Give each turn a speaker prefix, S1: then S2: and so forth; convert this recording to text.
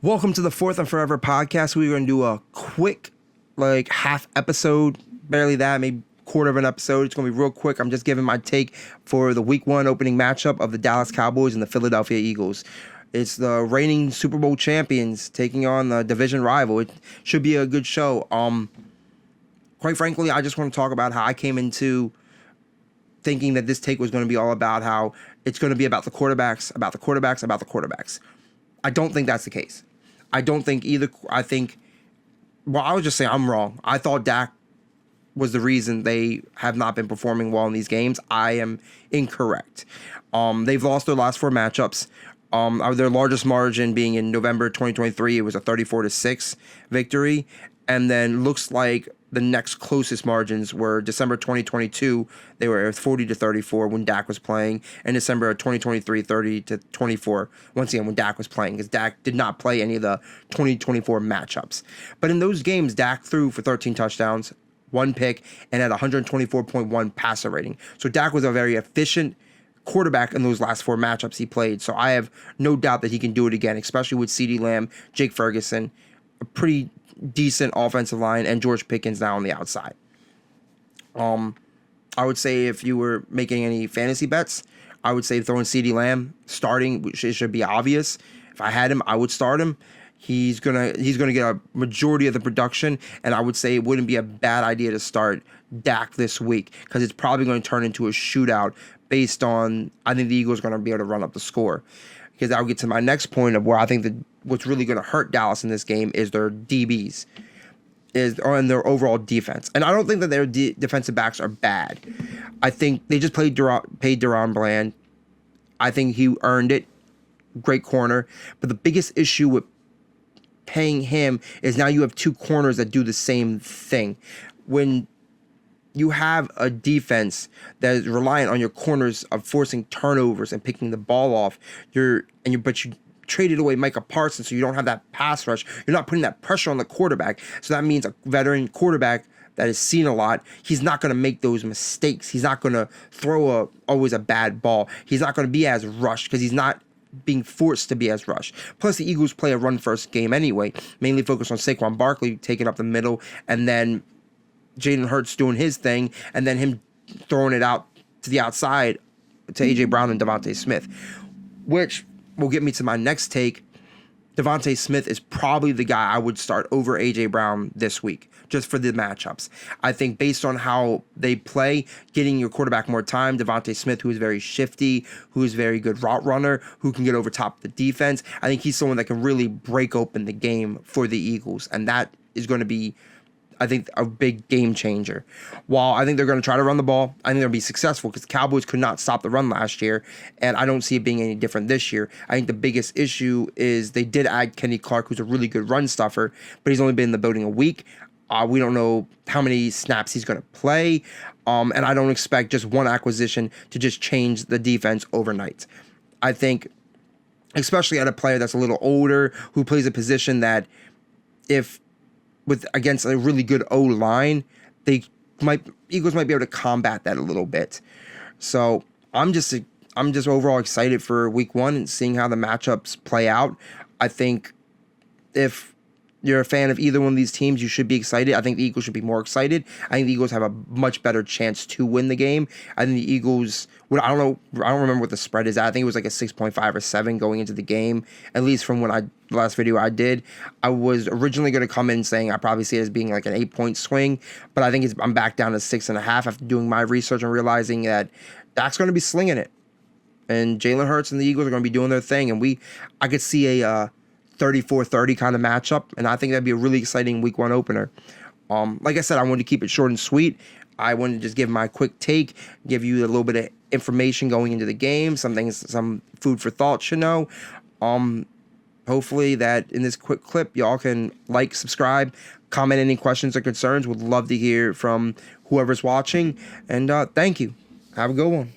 S1: Welcome to the Fourth and Forever podcast. We're going to do a quick, half episode, barely that, maybe quarter of an episode. It's going to be real quick. I'm just giving my take for the Week 1 opening matchup of the Dallas Cowboys and the Philadelphia Eagles. It's the reigning Super Bowl champions taking on the division rival. It should be a good show. Quite frankly, I just want to talk about how I came into thinking that this take was going to be all about how it's going to be about the quarterbacks. I don't think that's the case. I don't think either. I would just say I'm wrong. I thought Dak was the reason they have not been performing well in these games. I am incorrect. They've lost their last 4 matchups. Their largest margin being in November 2023, it was a 34-6 victory. And then looks like the next closest margins were December 2022. They were 40-34 when Dak was playing, and December of 2023, 30-24. Once again, when Dak was playing, because Dak did not play any of the 2024 matchups. But in those games, Dak threw for 13 touchdowns, 1 pick, and had 124.1 passer rating. So Dak was a very efficient quarterback in those last 4 matchups he played. So I have no doubt that he can do it again, especially with CeeDee Lamb, Jake Ferguson, a pretty decent offensive line, and George Pickens now on the outside. I would say if you were making any fantasy bets, I would say throwing CeeDee Lamb starting, which it should be obvious. If I had him, I would start him. He's gonna get a majority of the production, and I would say it wouldn't be a bad idea to start Dak this week because it's probably going to turn into a shootout based on, I think the Eagles are going to be able to run up the score. Because I'll get to my next point of where I think that what's really going to hurt Dallas in this game is their DBs, and their overall defense. And I don't think that their defensive backs are bad. I think they just paid Deron Bland. I think he earned it. Great corner. But the biggest issue with paying him is now you have 2 corners that do the same thing. When you have a defense that is reliant on your corners of forcing turnovers and picking the ball off, but you traded away Micah Parsons, so you don't have that pass rush. You're not putting that pressure on the quarterback. So that means a veteran quarterback that has seen a lot, he's not going to make those mistakes. He's not going to throw always a bad ball. He's not going to be as rushed because he's not being forced to be as rushed. Plus, the Eagles play a run-first game anyway, mainly focused on Saquon Barkley taking up the middle, and then Jalen Hurts doing his thing, and then him throwing it out to the outside to A.J. Brown and Devontae Smith, which will get me to my next take. Devontae Smith is probably the guy I would start over A.J. Brown this week, just for the matchups. I think based on how they play, getting your quarterback more time, Devontae Smith, who is very shifty, who is very good route runner, who can get over top of the defense, I think he's someone that can really break open the game for the Eagles, and that is going to be, I think, a big game changer. While I think they're going to try to run the ball, I think they'll be successful because the Cowboys could not stop the run last year, and I don't see it being any different this year. I think the biggest issue is they did add Kenny Clark, who's a really good run stuffer, but he's only been in the building a week. We don't know how many snaps he's going to play, and I don't expect just one acquisition to just change the defense overnight. I think, especially at a player that's a little older, who plays a position that against a really good O-line, Eagles might be able to combat that a little bit. So I'm just overall excited for Week 1 and seeing how the matchups play out. I think if you're a fan of either one of these teams, you should be excited. I think the Eagles should be more excited. I think the Eagles have a much better chance to win the game. I think the Eagles, I don't remember what the spread is at. I think it was like a 6.5 or 7 going into the game, at least from the last video I did. I was originally going to come in saying I probably see it as being like an 8-point swing, but I think I'm back down to 6.5 after doing my research and realizing that Dak's going to be slinging it. And Jalen Hurts and the Eagles are going to be doing their thing. And I could see a 34-30 kind of matchup, and I think that'd be a really exciting Week 1 opener. Like I said, I wanted to keep it short and sweet. I wanted to just give my quick take, give you a little bit of information going into the game, some food for thought you know. Hopefully that in this quick clip, y'all can like, subscribe, comment any questions or concerns. Would love to hear from whoever's watching, and thank you. Have a good one.